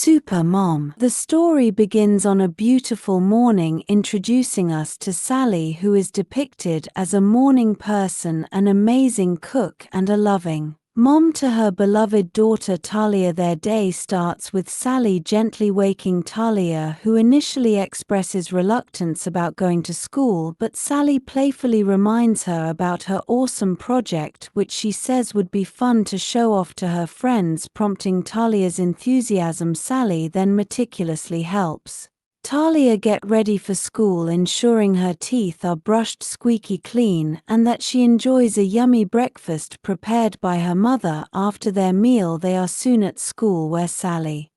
Super Mom. The story begins on a beautiful morning, introducing us to Sally, who is depicted as a morning person, an amazing cook, and a loving mom to her beloved daughter Talia. Their day starts with Sally gently waking Talia, who initially expresses reluctance about going to school, but Sally playfully reminds her about her awesome project, which she says would be fun to show off to her friends, prompting Talia's enthusiasm. Sally then meticulously helps Talia get ready for school, ensuring her teeth are brushed squeaky clean and that she enjoys a yummy breakfast prepared by her mother. After their meal, they are soon at school, where Sally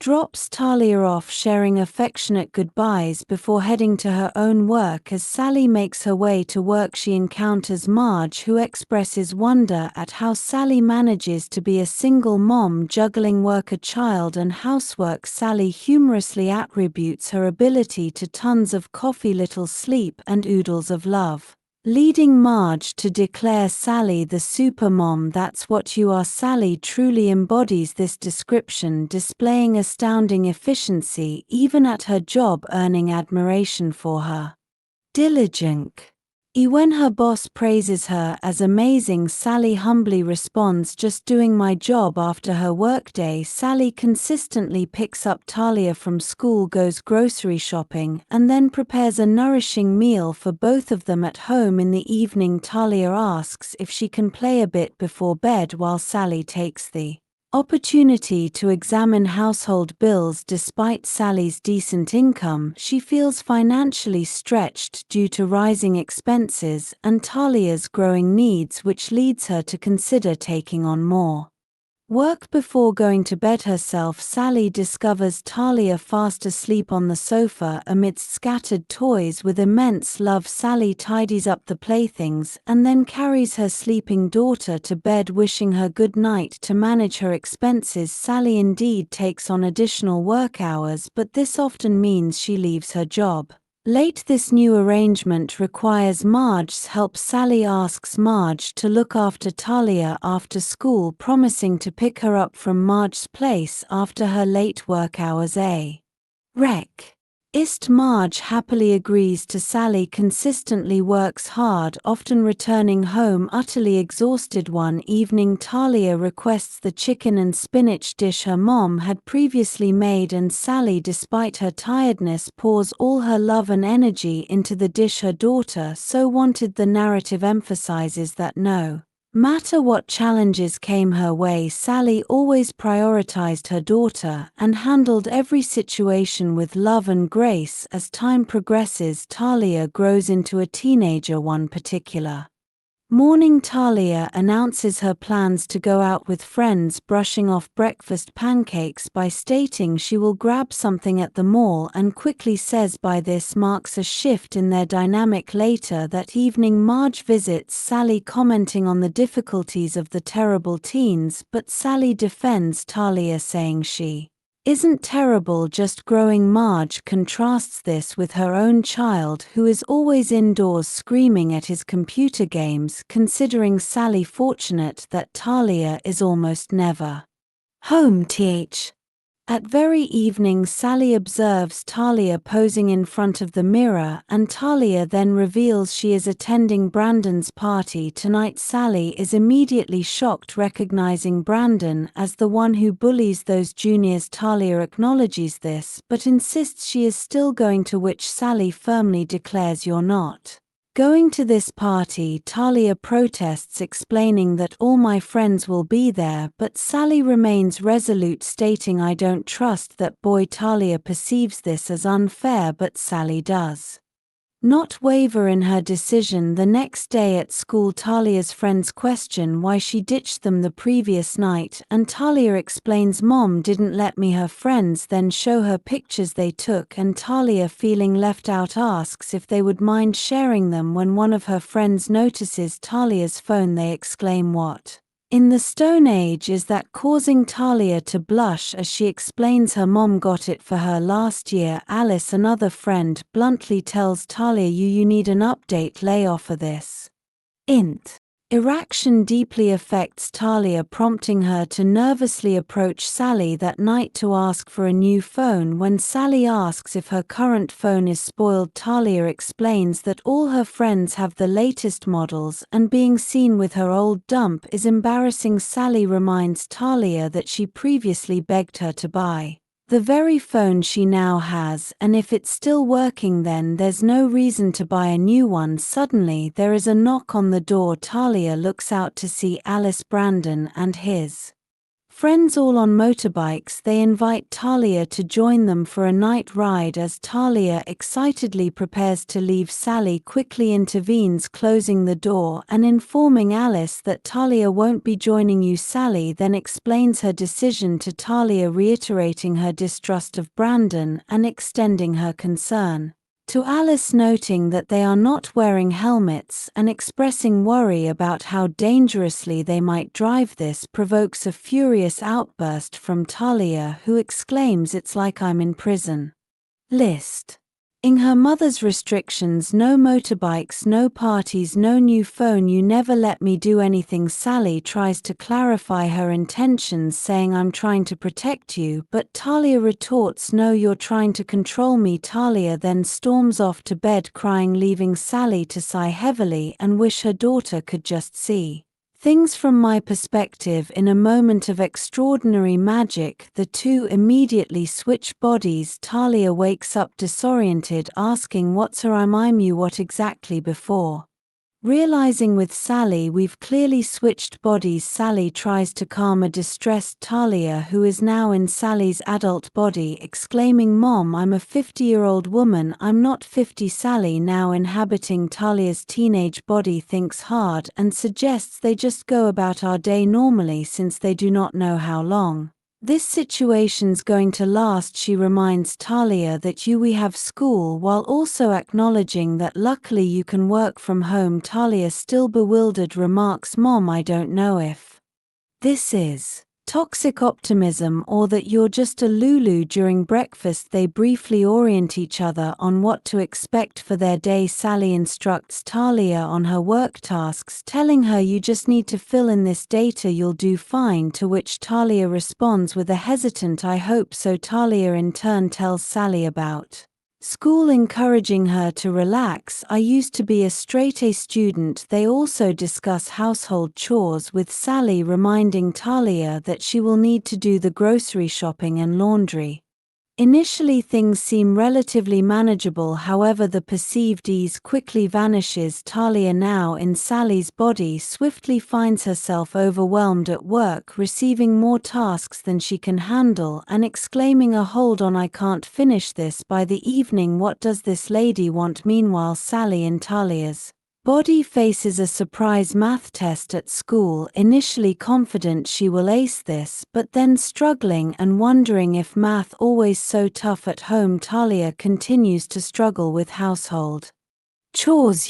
drops Talia off, sharing affectionate goodbyes before heading to her own work. As Sally makes her way to work, she encounters Marge, who expresses wonder at how Sally manages to be a single mom juggling work, a child, and housework. Sally humorously attributes her ability to tons of coffee, little sleep, and oodles of love, leading Marge to declare Sally the super mom. That's what you are. Sally truly embodies this description, displaying astounding efficiency even at her job, earning admiration for her diligence. When her boss praises her as amazing, Sally humbly responds, "Just doing my job." After her workday, Sally consistently picks up Talia from school, goes grocery shopping, and then prepares a nourishing meal for both of them at home. In the evening, Talia asks if she can play a bit before bed, while Sally takes the opportunity to examine household bills. Despite Sally's decent income, she feels financially stretched due to rising expenses and Talia's growing needs, which leads her to consider taking on more work before going to bed herself. Sally discovers Talia fast asleep on the sofa amidst scattered toys. With immense love, Sally tidies up the playthings and then carries her sleeping daughter to bed, wishing her good night. To manage her expenses, Sally indeed takes on additional work hours, but this often means she leaves her job late. This new arrangement requires Marge's help. Sally asks Marge to look after Talia after school, promising to pick her up from Marge's place after her late work hours. Marge happily agrees to. Sally consistently works hard, often returning home utterly exhausted. One evening, Talia requests the chicken and spinach dish her mom had previously made, and Sally, despite her tiredness, pours all her love and energy into the dish her daughter so wanted. The narrative emphasizes that no matter what challenges came her way, Sally always prioritized her daughter and handled every situation with love and grace. As time progresses, Talia grows into a teenager. One particular morning, Talia announces her plans to go out with friends, brushing off breakfast pancakes by stating she will grab something at the mall, and quickly says by this marks a shift in their dynamic. Later that evening, Marge visits Sally, commenting on the difficulties of the terrible teens, but Sally defends Talia, saying she isn't terrible, just growing. Marge contrasts this with her own child, who is always indoors screaming at his computer games, considering Sally fortunate that Talia is almost never home. At very evening, Sally observes Talia posing in front of the mirror, and Talia then reveals she is attending Brandon's party tonight. Sally is immediately shocked, recognizing Brandon as the one who bullies those juniors. Talia acknowledges this, but insists she is still going to, which Sally firmly declares, "You're not going to this party." Talia protests, explaining that all my friends will be there, but Sally remains resolute, stating, "I don't trust that boy." Talia perceives this as unfair, but Sally does not waver in her decision. The next day at school, Talia's friends question why she ditched them the previous night, and Talia explains, "Mom didn't let me." Her friends then show her pictures they took, and Talia, feeling left out, asks if they would mind sharing them. When one of her friends notices Talia's phone, they exclaim, "What in the Stone Age is that?" causing Talia to blush as she explains her mom got it for her last year. Alice, another friend, bluntly tells Talia, you need an update. Lay off of this Erection deeply affects Talia, prompting her to nervously approach Sally that night to ask for a new phone. When Sally asks if her current phone is spoiled, Talia explains that all her friends have the latest models and being seen with her old dump is embarrassing. Sally reminds Talia that she previously begged her to buy the very phone she now has, and if it's still working then there's no reason to buy a new one. Suddenly there is a knock on the door. Talia looks out to see Alice, Brandon and his friends all on motorbikes. They invite Talia to join them for a night ride. As Talia excitedly prepares to leave, Sally quickly intervenes, closing the door and informing Alice that Talia won't be joining you. Sally then explains her decision to Talia, reiterating her distrust of Brandon and extending her concern to Alice, noting that they are not wearing helmets and expressing worry about how dangerously they might drive. This provokes a furious outburst from Talia, who exclaims, "It's like I'm in prison." List in her mother's restrictions: no motorbikes, no parties, no new phone, you never let me do anything. Sally tries to clarify her intentions, saying, "I'm trying to protect you," but Talia retorts, "No, you're trying to control me." Talia then storms off to bed crying, leaving Sally to sigh heavily and wish her daughter could just see things from my perspective. In a moment of extraordinary magic, the two immediately switch bodies. Talia wakes up disoriented, asking, "What's her I'm you what exactly?" Before realizing with Sally we've clearly switched bodies, Sally tries to calm a distressed Talia, who is now in Sally's adult body, exclaiming, "Mom, I'm a 50-year-old woman, I'm not 50." Sally, now inhabiting Talia's teenage body, thinks hard and suggests they just go about our day normally, since they do not know how long this situation's going to last. She reminds Talia that we have school, while also acknowledging that luckily you can work from home. Talia, still bewildered, remarks, "Mom, I don't know if this is toxic optimism or that you're just a Lulu." During breakfast they briefly orient each other on what to expect for their day. Sally instructs Talia on her work tasks, telling her, "You just need to fill in this data, you'll do fine," to which Talia responds with a hesitant, "I hope so." Talia in turn tells Sally about school, encouraging her to relax. "I used to be a straight-A student." They also discuss household chores, with Sally reminding Talia that she will need to do the grocery shopping and laundry. Initially things seem relatively manageable, however the perceived ease quickly vanishes. Talia, now in Sally's body, swiftly finds herself overwhelmed at work, receiving more tasks than she can handle and exclaiming, "Hold on, I can't finish this by the evening. What does this lady want?" Meanwhile, Sally in Talia's body faces a surprise math test at school, initially confident she will ace this, but then struggling and wondering if math always so tough at home. Talia continues to struggle with household chores,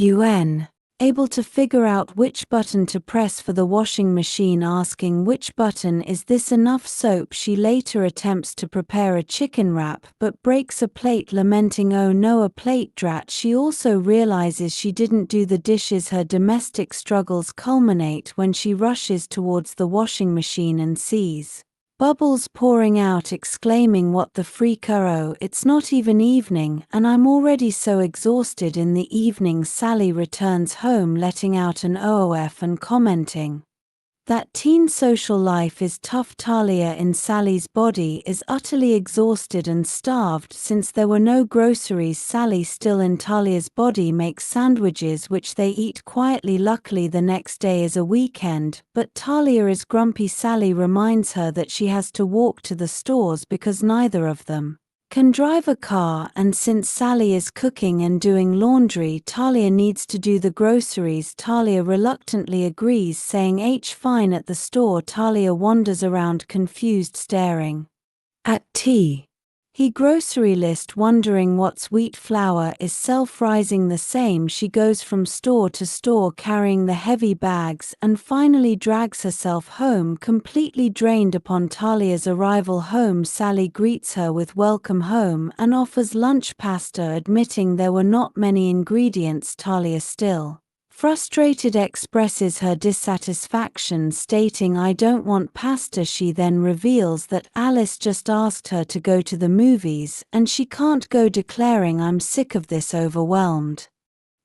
able to figure out which button to press for the washing machine, asking, "Which button is this? Enough soap?" She later attempts to prepare a chicken wrap but breaks a plate, lamenting, "Oh no, a plate, drat." She also realizes she didn't do the dishes. Her domestic struggles culminate when she rushes towards the washing machine and sees bubbles pouring out, exclaiming, "What the freak, oh, it's not even evening, and I'm already so exhausted." In the evening, Sally returns home letting out an OOF and commenting that teen social life is tough. Talia in Sally's body is utterly exhausted and starved since there were no groceries. Sally, still in Talia's body, makes sandwiches which they eat quietly. Luckily the next day is a weekend, but Talia is grumpy. Sally reminds her that she has to walk to the stores because neither of them can drive a car, and since Sally is cooking and doing laundry, Talia needs to do the groceries. Talia reluctantly agrees, saying, Fine." At the store, Talia wanders around confused, staring at he grocery list, wondering what's wheat flour is self-rising the same. She goes from store to store carrying the heavy bags and finally drags herself home completely drained. Upon Talia's arrival home, Sally greets her with "Welcome home" and offers lunch pasta, admitting there were not many ingredients. Talia, still Frustrated expresses her dissatisfaction, stating, "I don't want pasta." She then reveals that Alice just asked her to go to the movies, and she can't go, declaring, "I'm sick of this," overwhelmed.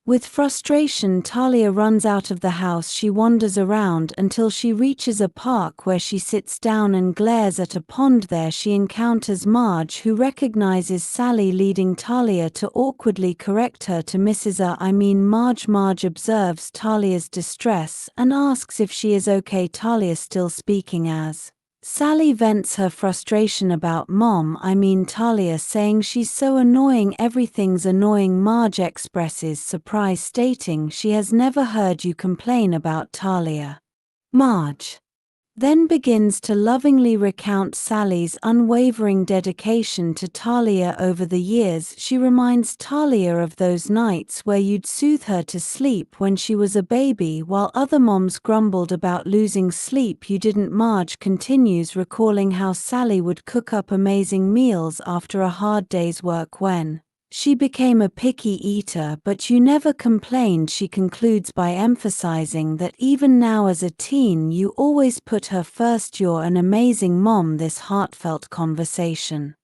With frustration, Talia runs out of the house. She wanders around until she reaches a park where she sits down and glares at a pond. There she encounters Marge, who recognizes Sally, leading Talia to awkwardly correct her to Mrs. Marge. Marge observes Talia's distress and asks if she is okay. Talia, still speaking as Sally, vents her frustration about Talia, saying she's so annoying, everything's annoying. Marge expresses surprise, stating she has never heard you complain about Talia. Marge then begins to lovingly recount Sally's unwavering dedication to Talia over the years. She reminds Talia of those nights where you'd soothe her to sleep when she was a baby, while other moms grumbled about losing sleep. You didn't. Marge continues, recalling how Sally would cook up amazing meals after a hard day's work when she became a picky eater, but you never complained. She concludes by emphasizing that even now as a teen you always put her first. You're an amazing mom. This heartfelt conversation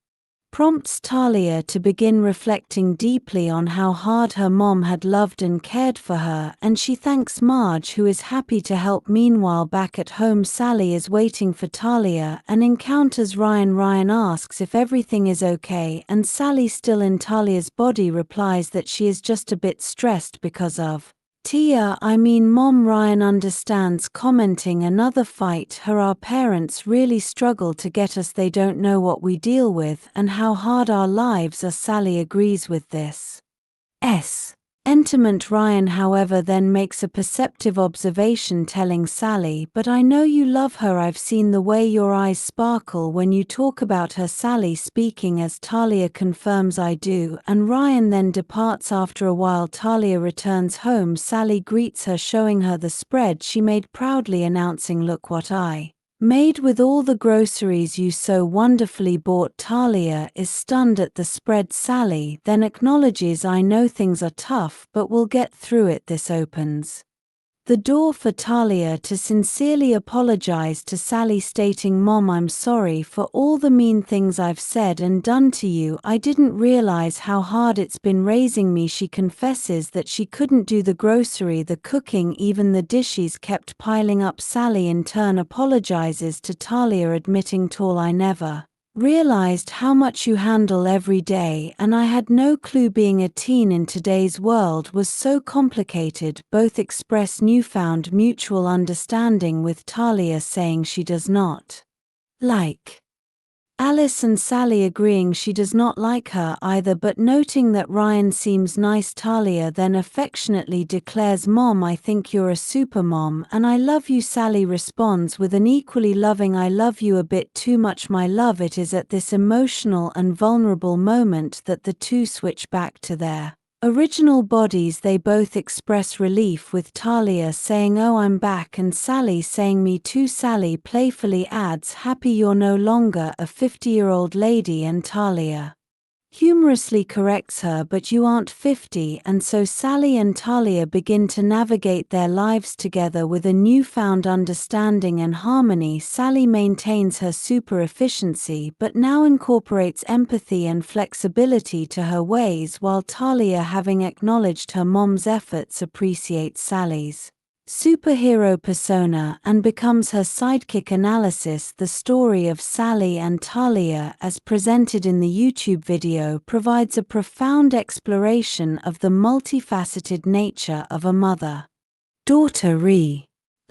prompts Talia to begin reflecting deeply on how hard her mom had loved and cared for her, and she thanks Marge, who is happy to help. Meanwhile, back at home, Sally is waiting for Talia and encounters Ryan. Ryan asks if everything is okay, and Sally, still in Talia's body, replies that she is just a bit stressed because of Mom. Ryan understands, commenting, "Another fight. Our parents really struggle to get us. They don't know what we deal with and how hard our lives are." Sally agrees with this sentiment. Ryan, however, then makes a perceptive observation, telling Sally, "But I know you love her. I've seen the way your eyes sparkle when you talk about her." Sally speaking as Talia confirms, "I do," and Ryan then departs. After a while, Talia returns home. Sally greets her, showing her the spread she made, proudly announcing, "Look what I made with all the groceries you so wonderfully bought." Talia is stunned at the spread. Sally then acknowledges, "I know things are tough, but we'll get through it." This opens the door for Talia to sincerely apologize to Sally, stating, "Mom, I'm sorry for all the mean things I've said and done to you. I didn't realize how hard it's been raising me." She confesses that she couldn't do the grocery, the cooking, even the dishes kept piling up. Sally in turn apologizes to Talia, admitting, "I never realized how much you handle every day, and I had no clue being a teen in today's world was so complicated." Both express newfound mutual understanding, with Talia saying she does not like Alice and Sally agreeing she does not like her either, but noting that Ryan seems nice. Talia then affectionately declares, "Mom, I think you're a super mom, and I love you." Sally responds with an equally loving, "I love you a bit too much, my love." It is at this emotional and vulnerable moment that the two switch back to their original bodies. They both express relief, with Talia saying, "Oh, I'm back," and Sally saying, "Me too." Sally playfully adds, "Happy you're no longer a 50-year-old lady," and Talia humorously corrects her, "But you aren't 50, and so Sally and Talia begin to navigate their lives together with a newfound understanding and harmony. Sally maintains her super efficiency but now incorporates empathy and flexibility to her ways, while Talia, having acknowledged her mom's efforts, appreciates Sally's superhero persona and becomes her sidekick. Analysis: the story of Sally and Talia, as presented in the YouTube video, provides a profound exploration of the multifaceted nature of a mother-daughter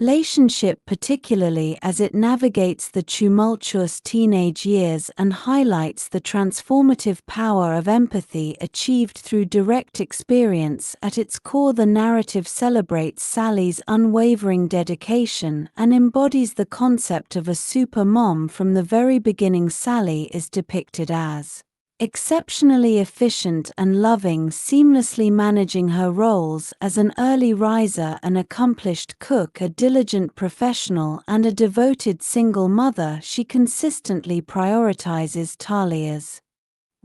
relationship, particularly as it navigates the tumultuous teenage years and highlights the transformative power of empathy achieved through direct experience. At its core, the narrative celebrates Sally's unwavering dedication and embodies the concept of a super mom from the very beginning. Sally is depicted as exceptionally efficient and loving, seamlessly managing her roles as an early riser, an accomplished cook, a diligent professional, and a devoted single mother. She consistently prioritizes Talia's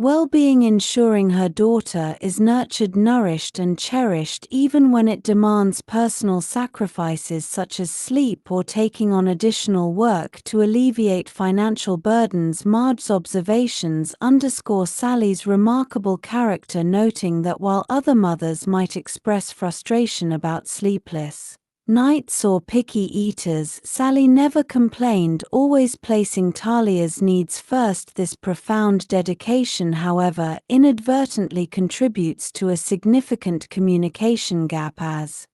Well-being ensuring her daughter is nurtured, nourished and cherished even when it demands personal sacrifices such as sleep or taking on additional work to alleviate financial burdens. Marge's observations underscore Sally's remarkable character, noting that while other mothers might express frustration about sleepless nights or picky eaters, Sally never complained, always placing Talia's needs first. This profound dedication, however, inadvertently contributes to a significant communication gap as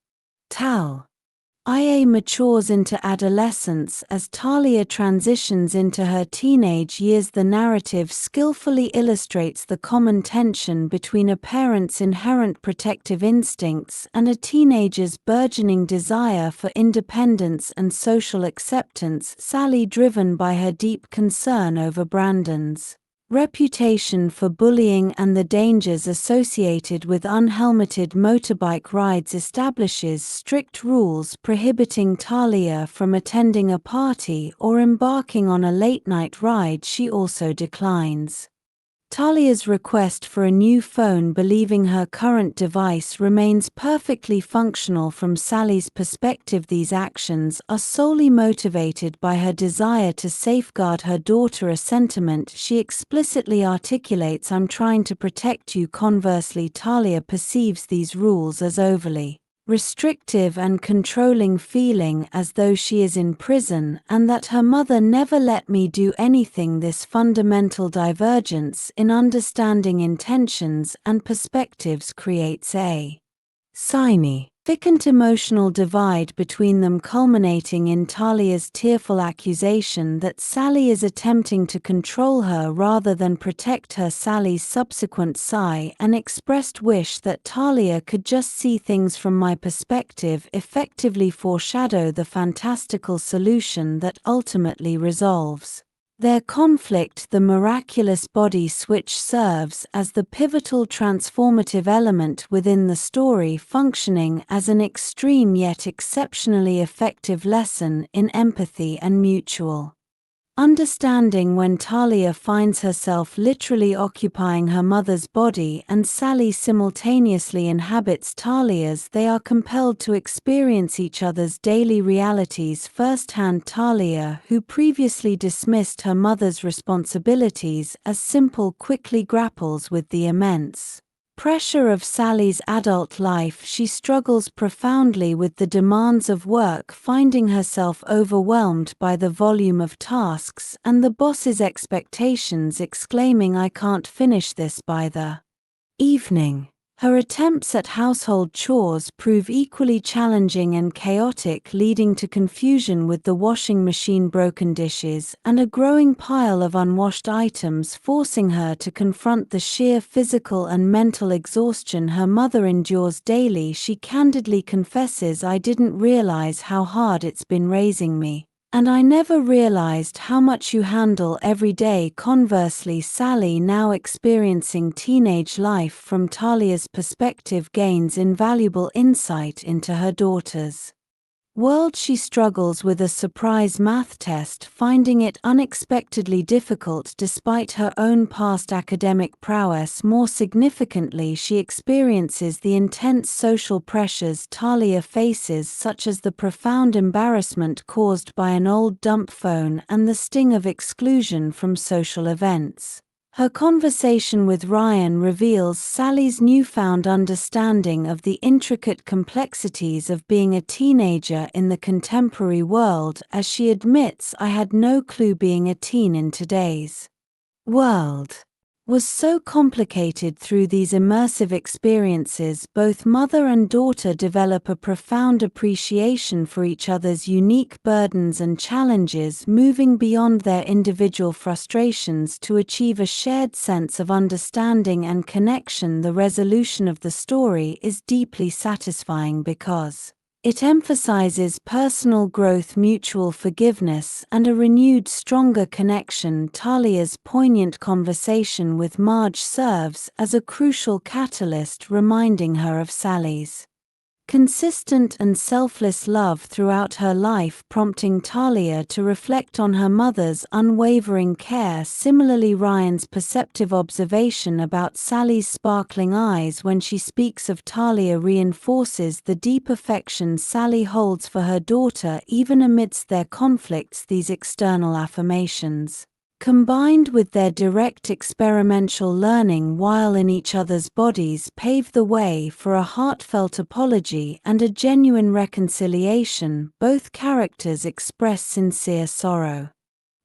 Talia matures into adolescence. As Talia transitions into her teenage years, the narrative skillfully illustrates the common tension between a parent's inherent protective instincts and a teenager's burgeoning desire for independence and social acceptance. Sally, driven by her deep concern over Brandon's reputation for bullying and the dangers associated with unhelmeted motorbike rides, establishes strict rules prohibiting Talia from attending a party or embarking on a late-night ride. She also declines Talia's request for a new phone, believing her current device remains perfectly functional. From Sally's perspective, these actions are solely motivated by her desire to safeguard her daughter, a sentiment she explicitly articulates: "I'm trying to protect you." Conversely, Talia perceives these rules as overly restrictive and controlling, feeling as though she is in prison and that her mother never let me do anything. This fundamental divergence in understanding intentions and perspectives creates a significant emotional divide between them, culminating in Talia's tearful accusation that Sally is attempting to control her rather than protect her. Sally's subsequent sigh and expressed wish that Talia could just see things from my perspective effectively foreshadow the fantastical solution that ultimately resolves their conflict. The miraculous body switch serves as the pivotal transformative element within the story, functioning as an extreme yet exceptionally effective lesson in empathy and mutual understanding. When Talia finds herself literally occupying her mother's body and Sally simultaneously inhabits Talia's, they are compelled to experience each other's daily realities firsthand. Talia, who previously dismissed her mother's responsibilities as simple, quickly grapples with the immense pressure of Sally's adult life. She struggles profoundly with the demands of work, finding herself overwhelmed by the volume of tasks and the boss's expectations, exclaiming, "I can't finish this by the evening." Her attempts at household chores prove equally challenging and chaotic, leading to confusion with the washing machine, broken dishes, and a growing pile of unwashed items, forcing her to confront the sheer physical and mental exhaustion her mother endures daily. She candidly confesses, "I didn't realize how hard it's been raising me, and I never realized how much you handle every day." Conversely, Sally, now experiencing teenage life from Talia's perspective, gains invaluable insight into her daughter's world. She struggles with a surprise math test, finding it unexpectedly difficult despite her own past academic prowess. More significantly, she experiences the intense social pressures Talia faces, such as the profound embarrassment caused by an old dump phone and the sting of exclusion from social events. Her conversation with Ryan reveals Sally's newfound understanding of the intricate complexities of being a teenager in the contemporary world, as she admits, "I had no clue being a teen in today's world was so complicated." Through these immersive experiences, both mother and daughter develop a profound appreciation for each other's unique burdens and challenges, moving beyond their individual frustrations to achieve a shared sense of understanding and connection. The resolution of the story is deeply satisfying because it emphasizes personal growth, mutual forgiveness, and a renewed, stronger connection. Talia's poignant conversation with Marge serves as a crucial catalyst, reminding her of Sally's Consistent and selfless love throughout her life, prompting Talia to reflect on her mother's unwavering care. Similarly, Ryan's perceptive observation about Sally's sparkling eyes when she speaks of Talia reinforces the deep affection Sally holds for her daughter even amidst their conflicts. These external affirmations, combined with their direct experimental learning while in each other's bodies, pave the way for a heartfelt apology and a genuine reconciliation. Both characters express sincere sorrow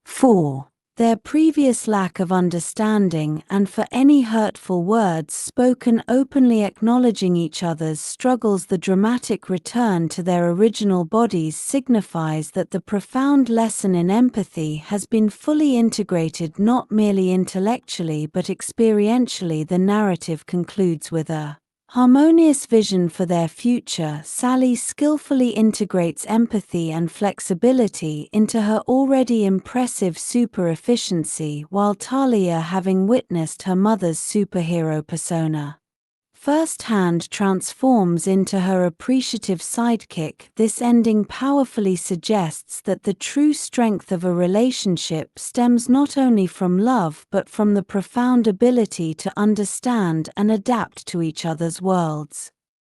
for their previous lack of understanding and for any hurtful words spoken openly, acknowledging each other's struggles. The dramatic return to their original bodies signifies that the profound lesson in empathy has been fully integrated not merely intellectually but experientially. The narrative concludes with a harmonious vision for their future. Sally skillfully integrates empathy and flexibility into her already impressive super efficiency, while Talia, having witnessed her mother's superhero persona firsthand, transforms into her appreciative sidekick. This ending powerfully suggests that the true strength of a relationship stems not only from love but from the profound ability to understand and adapt to each other's worlds.